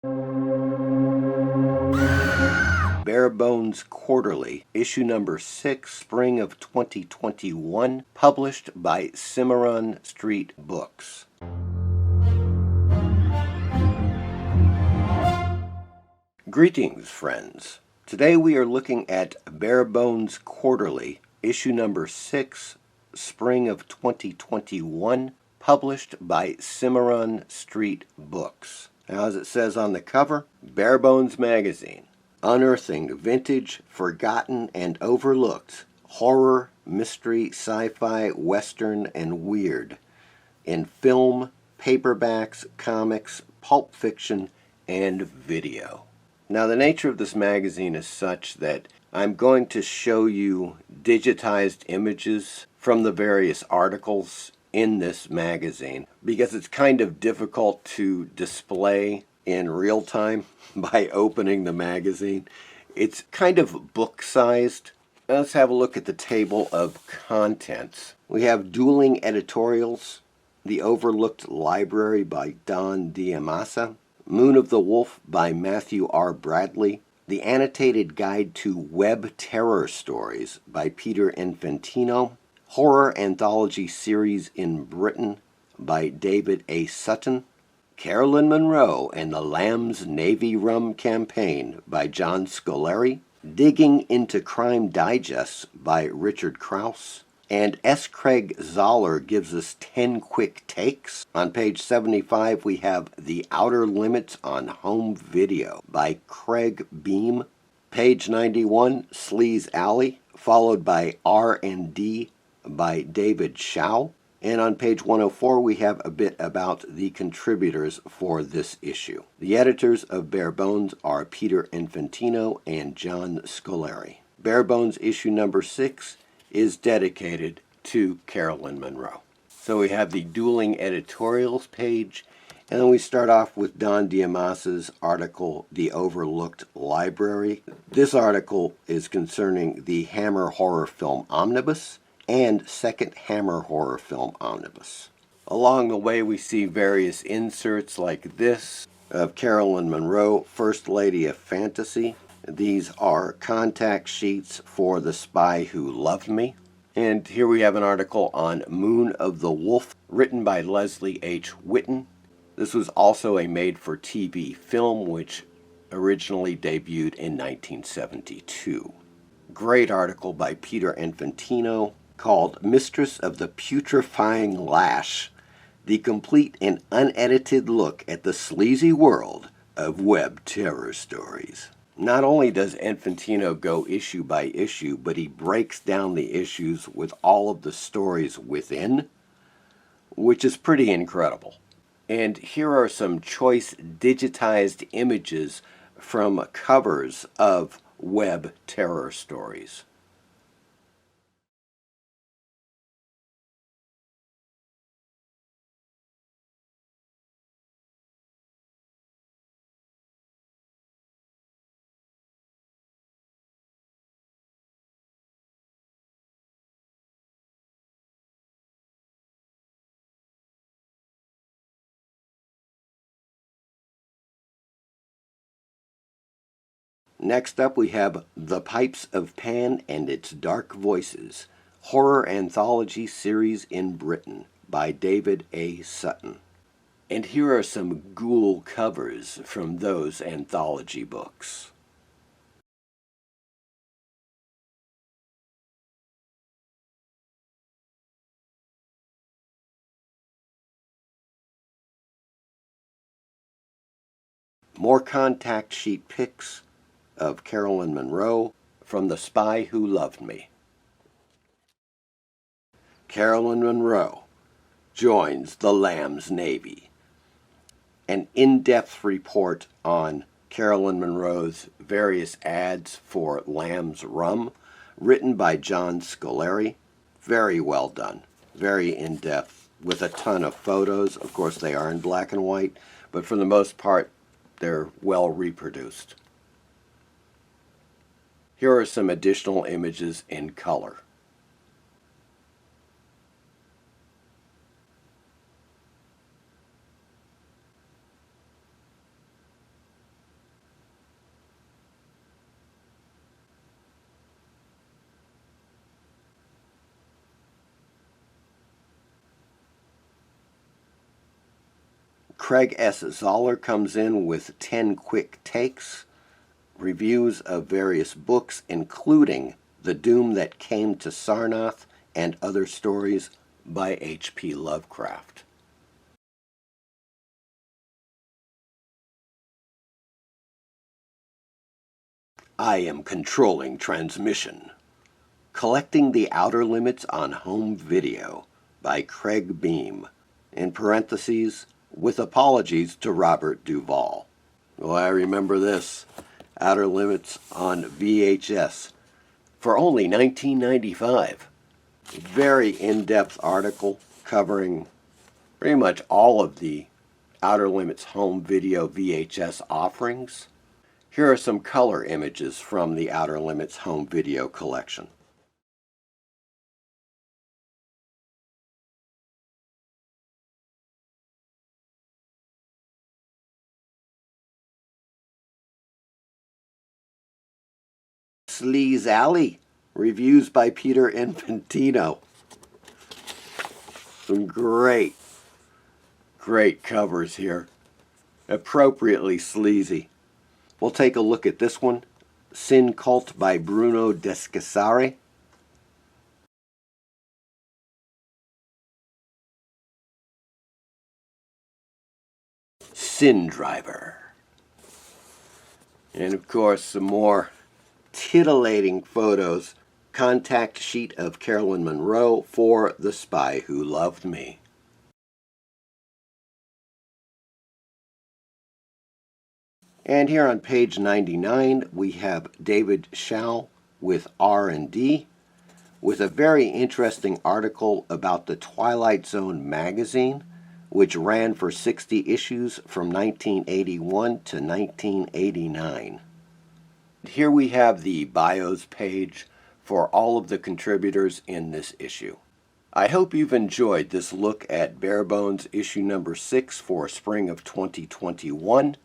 Bare Bones Quarterly, issue number 6, spring of 2021, published by Cimarron Street Books. Greetings, friends. Today we are looking at Bare Bones Quarterly, issue number 6, spring of 2021, published by Cimarron Street Books. Now, as it says on the cover, Bare Bones Magazine, unearthing vintage, forgotten, and overlooked horror, mystery, sci-fi, western, and weird in film, paperbacks, comics, pulp fiction, and video. Now, the nature of this magazine is such that I'm going to show you digitized images from the various articles in this magazine because it's kind of difficult to display in real time by opening the magazine. It's kind of book-sized. Let's have a look at the table of contents. We have dueling editorials, The Overlooked Library by Don Diamasa, Moon of the Wolf by Matthew R. Bradley, The Annotated Guide to Web Terror Stories by Peter Enfantino, Horror Anthology Series in Britain by David A. Sutton, Caroline Munro and the Lamb's Navy Rum Campaign by John Scoleri, Digging into Crime Digests by Richard Krause, and S. Craig Zahler gives us 10 quick takes. On page 75 we have The Outer Limits on Home Video by Craig Beam. Page 91, Sleaze Alley, followed by R&D by David Schow. And on page 104 we have a bit about the contributors for this issue. The editors of Bare Bones are Peter Enfantino and John Scoleri. Bare Bones issue number 6 is dedicated to Caroline Munro. So we have the dueling editorials page, and then we start off with Don Diamasa's article, The Overlooked Library. This article is concerning the Hammer horror film Omnibus and second Hammer horror film Omnibus. Along the way we see various inserts like this of Caroline Munro, First Lady of Fantasy. These are contact sheets for The Spy Who Loved Me. And here we have an article on Moon of the Wolf, written by Leslie H. Whitten. This was also a made-for-TV film, which originally debuted in 1972. Great article by Peter Enfantino called Mistress of the Putrefying Lash, the complete and unedited look at the sleazy world of web terror stories. Not only does Enfantino go issue by issue, but he breaks down the issues with all of the stories within, which is pretty incredible. And here are some choice digitized images from covers of web terror stories. Next up we have The Pipes of Pan and Its Dark Voices, Horror Anthology Series in Britain by David A. Sutton. And here are some ghoul covers from those anthology books. More contact sheet pics of Caroline Munro from The Spy Who Loved Me. Caroline Munro joins the Lamb's Navy. An in-depth report on Caroline Munro's various ads for Lamb's Rum, written by John Scoleri. Very well done, very in-depth, with a ton of photos. Of course, they are in black and white, but for the most part, they're well reproduced. Here are some additional images in color. Craig S. Zahler comes in with 10 quick takes, reviews of various books, including The Doom That Came to Sarnath and Other Stories by H.P. Lovecraft. I Am Controlling Transmission. Collecting the Outer Limits on Home Video by Craig Beam, in parentheses, with apologies to Robert Duvall. Well, I remember this, Outer Limits on VHS, for only $19.95. Very in-depth article covering pretty much all of the Outer Limits Home Video VHS offerings. Here are some color images from the Outer Limits Home Video collection. SLEAZE Alley, reviews by Peter Enfantino. Some great covers here. Appropriately sleazy. We'll take a look at this one, Sin Cult by Bruno Descassare. Sin Driver. And of course some more titillating photos. Contact sheet of Caroline Munro for The Spy Who Loved Me. And here on page 99 we have David Schow with R&D with a very interesting article about the Twilight Zone magazine, which ran for 60 issues from 1981 to 1989. Here we have the bios page for all of the contributors in this issue. I hope you've enjoyed this look at Barebones issue number 6 for spring of 2021.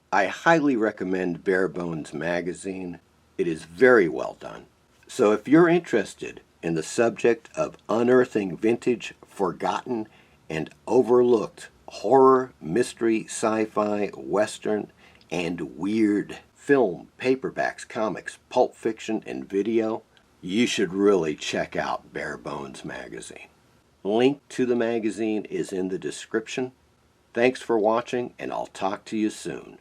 I highly recommend Barebones magazine. It is very well done. So if you're interested in the subject of unearthing vintage, forgotten, and overlooked horror, mystery, sci-fi, western, and weird film, paperbacks, comics, pulp fiction, and video, you should really check out Barebones magazine. Link to the magazine is in the description. Thanks for watching, and I'll talk to you soon.